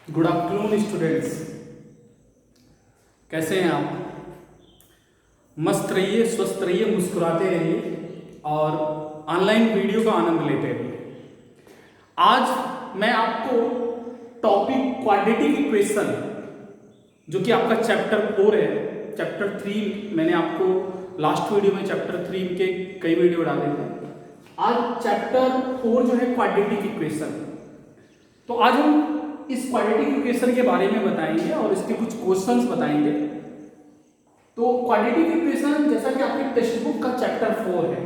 Good afternoon students. कैसे हैं आप? मस्त रहिए, स्वस्थ रहिए, मुस्कुराते रहिए और ऑनलाइन वीडियो का आनंद लेते रहिए। आज मैं आपको टॉपिक क्वाड्रेटिक इक्वेशन, जो कि आपका चैप्टर 4 है, चैप्टर 3 मैंने आपको लास्ट वीडियो में चैप्टर 3 के कई वीडियो डाले थे। आज चैप्टर 4 जो है क्वाड्रेटिक इक्वेशन, तो आज हम इस क्वाड्रेटिक इक्वेशन के बारे में बताएंगे और इसके कुछ क्वेश्चंस बताएंगे। तो क्वाड्रेटिक इक्वेशन जैसा कि आपके टेक्स्ट बुक का चैप्टर 4 है,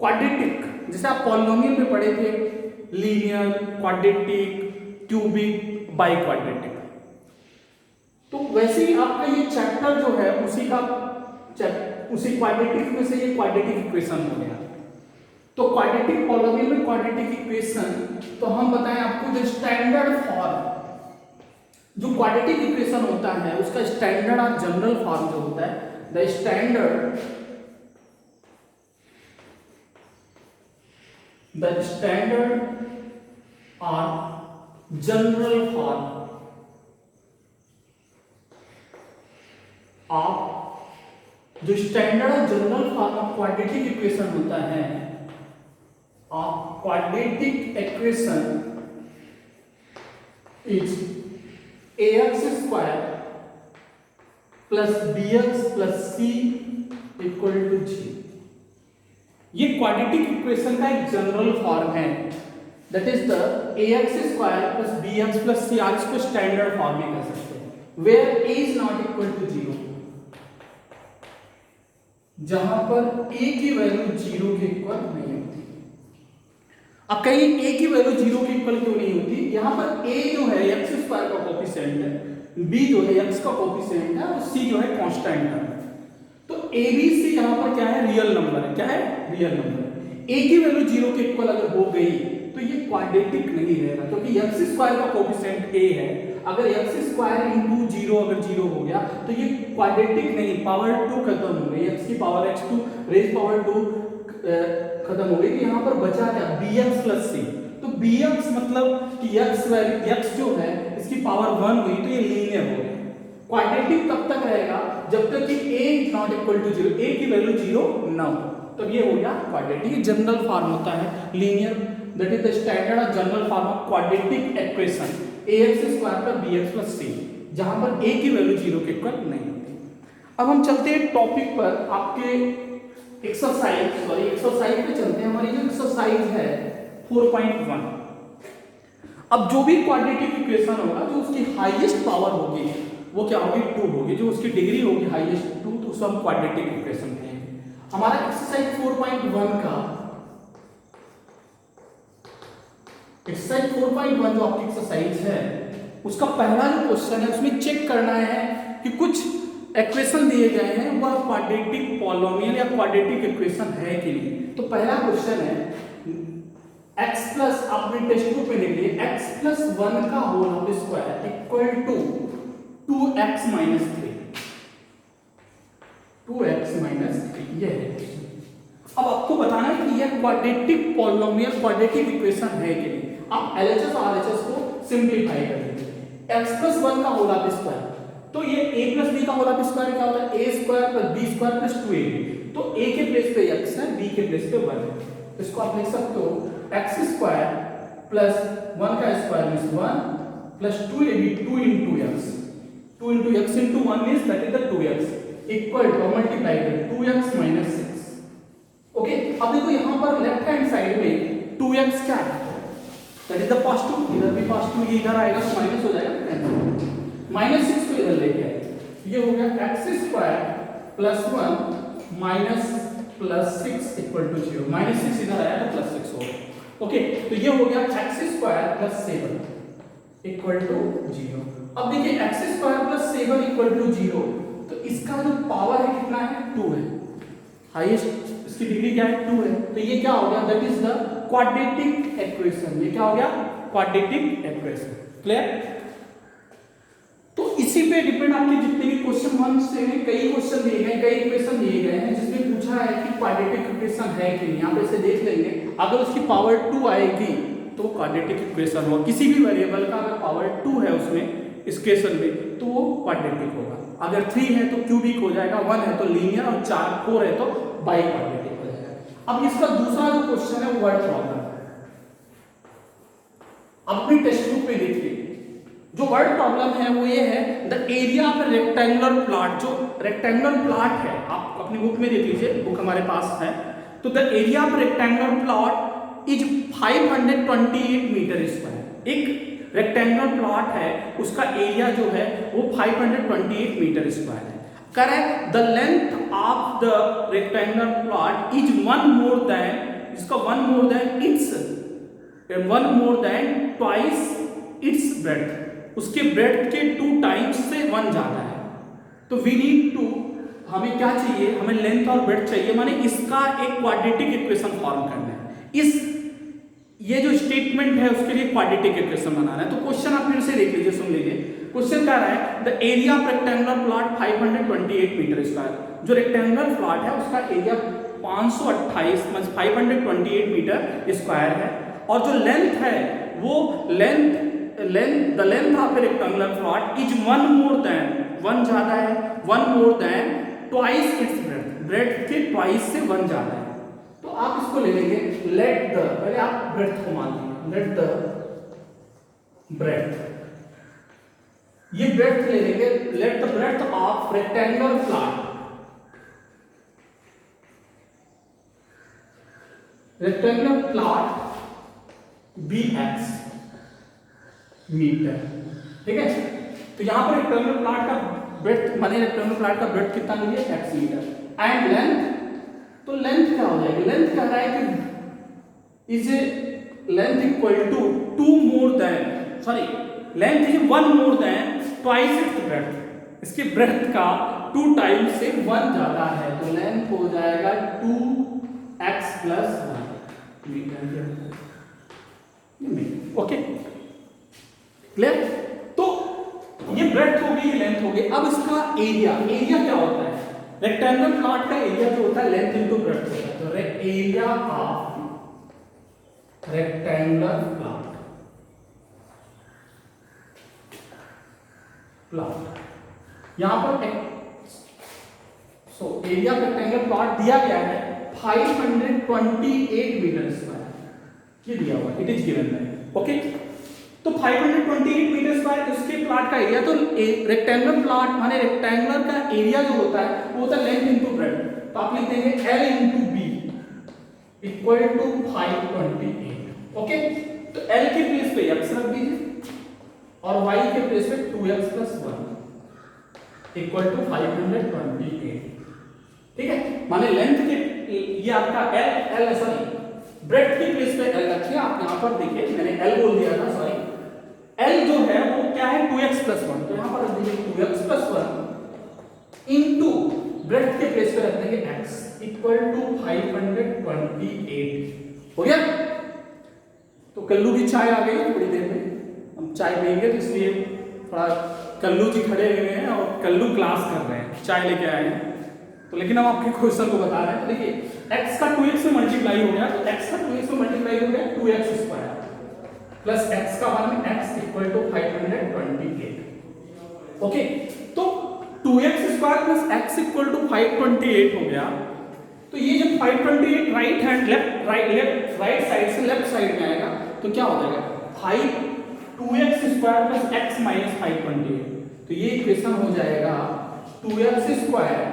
क्वाड्रेटिक जैसे आप पॉलिनोमियल में पढ़े थे, linear, quadratic, cubic, by quadratic, तो वैसे ही आपका ये चैप्टर जो है उसी क्वाड्रेटिक में से ये क्वाड्रेटिक इक्वेशन हो गया। तो क्वाड्रेटिक पॉलिनोमियल में क्वाड्रेटिक इक्वेशन, तो हम बताएं आपको जो स्टैंडर्ड फॉर्म जो क्वाड्रेटिक इक्वेशन होता है उसका स्टैंडर्ड और जनरल फॉर्म जो होता है, द स्टैंडर्ड और जनरल फॉर्म ऑफ जो स्टैंडर्ड और general form of quadratic equation होता है, quadratic equation is ax square plus bx plus c equal to g। ये क्वाड्रेटिक इक्वेशन का एक जनरल फॉर्म है, that is the ax square plus bx plus c, आज इसको standard form में कह सकते हैं, where a is not equal to 0, जहां पर a की वैल्यू 0 के इक्वल नहीं होती। अब कहीं a की वैल्यू 0 के इक्वल क्यों नहीं होती? यहां पर a जो है x स्क्वायर का कोफिशिएंट है, b जो है x का कोफिशिएंट है और c जो है कांस्टेंट है। तो a b c यहां पर क्या है? रियल नंबर है। क्या है? Real number. a की वैल्यू 0 के इक्वल अगर हो गई तो ये क्वाड्रेटिक नहीं रहेगा, क्योंकि x स्क्वायर का कोफिशिएंट a है। अगर x स्क्वायर इंटू 0 अगर 0 हो गया तो ये क्वाड्रेटिक नहीं, पावर 2 खत्म हो गई, x की पावर x2 रेज पावर 2 खत्म हो गई। तो यहाँ पर बचा क्या? bx plus c। तो bx मतलब कि x जो है इसकी पावर 1 हुई, तो ये लीनियर हो गया। क्वाड्रेटिक तब तक रहेगा जब तक कि a not equal to 0, a की वैल्यू 0 ना हो, तो ये हो गया क्वाड्रेटिक। जनरल फॉर्म होता है linear, that is the standard और general form of quadratic equation ax square plus bx plus c, जहां पर a की वैल्यू 0 के इक्वल नहीं होती। अब हम चलते हैं टॉपिक पर, आपके एक्सरसाइज पे चलते हैं। हमारी जो एक्सरसाइज है 4.1, अब जो भी क्वाड्रेटिक इक्वेशन होगा जो उसकी हाईएस्ट पावर होगी वो क्या होगी? 2 होगी। जो उसकी डिग्री होगी हाईएस्ट 2, तो उसको हम क्वाड्रेटिक इक्वेशन कहेंगे। हमारा एक्सरसाइज 4.1 का एक्सरसाइज 4.1 जो आपकी एक्सरसाइज है उसका पहला जो क्वेश्चन है उसमें चेक करना है कि कुछ इक्वेशन दिए गए हैं वह क्वाड्रेटिक पॉलिनोमियल या क्वाड्रेटिक इक्वेशन है कि नहीं। तो पहला क्वेश्चन है x प्लस, आपने टेक्स्ट बुक में लिख लिया, x प्लस 1 का whole square equal to 2x minus 3, 2x minus 3, ये है क्वेश्चन। अब आपको बताना है कि यह क्वाड्रेटिक पॉलिनोमियल क्वाड्रेटिक इक्वेशन है कि नहीं। आप LHS और RHS को सिंप्लीफाई कर लीजिए। x प्लस 1 का होल स्क्वायर, तो ये a प्लस b का होल स्क्वायर क्या होता है? a square plus b square plus 2ab। तो a के प्लेस पे x है, b के प्लेस पे 1 है। इसको आप लिख सकते हो x स्क्वायर प्लस 1 का square means 1 plus 2ab, 2 into x, 2 into x into 1 means that is the 2x equal to multiply कर 2x माइनस 6। ओके, अब देखो यहां पर लेफ्ट हैंड साइड में 2x क्या है? दैट इज द पॉजिटिव, इधर भी पॉजिटिव, ये इधर आएगा तो माइनस हो जाएगा, माइनस 6 को इधर लेके आए, ये हो गया x square plus 1 minus plus 6 equal to 0, minus 6 इधर आया तो प्लस 6 हो गया। ओके, तो ये हो गया x square plus 7 equal to 0। अब देखिए x square plus 7 equal to 0, तो इसका जो पावर है कितना है? 2 है, हाईएस्ट इसकी डिग्री क्या है? 2 है। तो ये क्या हो गया? That is the quadratic equation. ये क्या हो गया? Quadratic equation. क्लियर? तो इसी पे डिपेंड आपके जितने भी क्वेश्चन 1 से हैं, कई क्वेश्चन दिए गए, कई इक्वेशन दिए गए हैं जिसमें पूछा है कि क्वाड्रेटिक इक्वेशन है कि नहीं। आप इसे देख लेंगे, अगर उसकी पावर 2 आएगी तो क्वाड्रेटिक इक्वेशन होगा। किसी भी वेरिएबल का अगर पावर 2 है उसमें इस केसन में तो वो क्वाड्रेटिक होगा। अगर 3 है तो क्यूबिक हो जाएगा, 1 है तो लीनियर और 4 है तो बाई क्वाड्रेटिक हो जाएगा। अब इसका दूसरा जो क्वेश्चन है वो वर्ड प्रॉब्लम। अपनी टेक्स्ट बुक में देखिए जो वर्ड प्रॉब्लम है वो ये है the area of rectangular plot. जो रेक्टेंगुलर प्लॉट है आप अपनी बुक में देख लीजिए, बुक हमारे पास है। तो the area of rectangular plot is 528 metre square. एक रेक्टेंगुलर प्लॉट है उसका एरिया जो है वो 528 मीटर स्क्वायर है। Correct the length of the rectangular plot is one more than, इसका one more than twice its breadth. उसके ब्रेड्थ के 2 टाइम्स से 1 ज्यादा है। तो वी नीड टू, हमें क्या चाहिए, हमें लेंथ और ब्रेड्थ चाहिए, माने इसका एक क्वाड्रेटिक इक्वेशन फॉर्म करना है। इस ये जो स्टेटमेंट है उसके लिए क्वाड्रेटिक इक्वेशन बनाना है। तो क्वेश्चन आप फिर से देख लीजिए, सुन लीजिए। क्वेश्चन क्या रहा है the area of rectangular plot 528 metre square. जो रेक्टेंगुलर प्लॉट है उसका एरिया 528 मतलब 528 मीटर स्क्वायर है और जो लेंथ है वो the length of A rectangular plot is 1 more then, 1 ज्यादा है, 1 more than twice its breadth. Breadth के ट्वाइस से 1 ज्यादा है। तो आप इसको ले लेंगे लेट द, पहले आप ब्रेड्थ को मान लीजिए, लेट द ब्रेड्थ, ये ब्रेड्थ ले लेंगे, let the breadth of rectangular plot, rectangular plot bx metre. ठीक है, तो यहां पर रेक्टेंगुलर प्लॉट का ब्रेड्थ माने रेक्टेंगुलर प्लॉट का ब्रेड्थ कितना मिली है x मीटर एंड लेंथ, तो लेंथ क्या हो जाएगी, लेंथ कह रहा है कि is a length equal to 2 more than, sorry length is 1 more than twice its breadth. इसके ब्रेड्थ का 2 टाइम्स से 1 ज्यादा है तो लेंथ हो जाएगा 2x + 1 मीटर। Okay clear. तो ये ब्रेड्थ हो गई, ये लेंथ हो गई। अब इसका एरिया, एरिया क्या होता है, रेक्टेंगुलर प्लॉट का एरिया जो होता है लेंथ इनटू ब्रेड्थ होता है। तो एरिया ऑफ रेक्टेंगुलर प्लॉट यहां पर एरिया ऑफ रेक्टेंगुलर प्लॉट दिया गया है 528 मीटर स्क्वायर, ये दिया हुआ, इट इज गिवन है। ओके, तो 528 मीटर स्क्वायर इसके प्लॉट का एरिया। तो रेक्टेंगुलर प्लॉट माने रेक्टेंगुलर का एरिया जो होता है वो होता है लेंथ इनटू ब्रेड्थ। तो आप लिख देंगे L into B equal to 528। Okay, तो L के प्लेस पे x रख दीजिए और y के प्लेस पे 2x + 1 इक्वल टू 528। ठीक है, माने लेंथ के ये आपका L सॉरी ब्रेड्थ के प्लेस पे L रखिए। आप यहां पर देखिए मैंने L बोल दिया था, सॉरी L जो है वो क्या है 2x + 1। तो यहां पर रख दीजिए 2x + 1 इनटू ब्रेड्थ के प्लेस पे रख देंगे x इक्वल टू 528। हो गया। तो कल्लू की चाय आ गई थोड़ी देर में, हम चाय पियेंगे तो इसलिए थोड़ा कल्लू जी खड़े हुए हैं और कल्लू क्लास कर रहे हैं, चाय लेके आए हैं। तो लेकिन हम आपके क्वेश्चन को बता रहे हैं। तो देखिए x का 2x से मल्टीप्लाई हो गया, तो x का 2x से मल्टीप्लाई हो गया 2x स्क्वायर प्लस x का 1 में x इक्वल टू 528। ओके, तो 2x square plus x equal to 528 हो गया। तो ये जब 528 राइट हैंड राइट साइड से लेफ्ट साइड में आएगा तो क्या हो जाएगा 2x square plus x minus 528। तो ये इक्वेशन हो जाएगा 2x square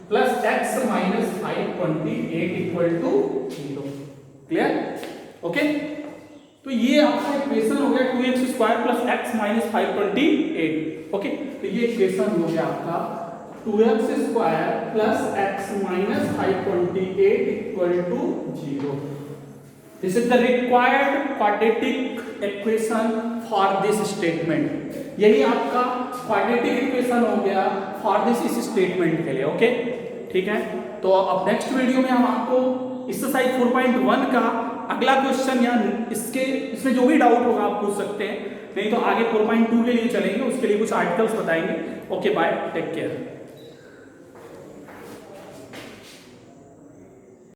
plus x minus 528 equal to 0। Clear. Okay, तो ये आपका इक्वेशन हो गया 2x square plus x minus 528। Okay, तो ये इक्वेशन हो गया आपका 2x square plus x minus 528 equal to 0। This is the required quadratic equation for this statement. यही आपका क्वाड्रेटिक इक्वेशन हो गया फॉर दिस इस स्टेटमेंट के लिए। ओके, ठीक है। तो अब नेक्स्ट वीडियो में हम आपको एक्सरसाइज 4.1 का अगला क्वेश्चन या इसमें जो भी डाउट होगा आप पूछ सकते हैं, नहीं तो आगे 4.2 के लिए चलेंगे, उसके लिए कुछ आर्टिकल्स बताएंगे। Okay bye, take care.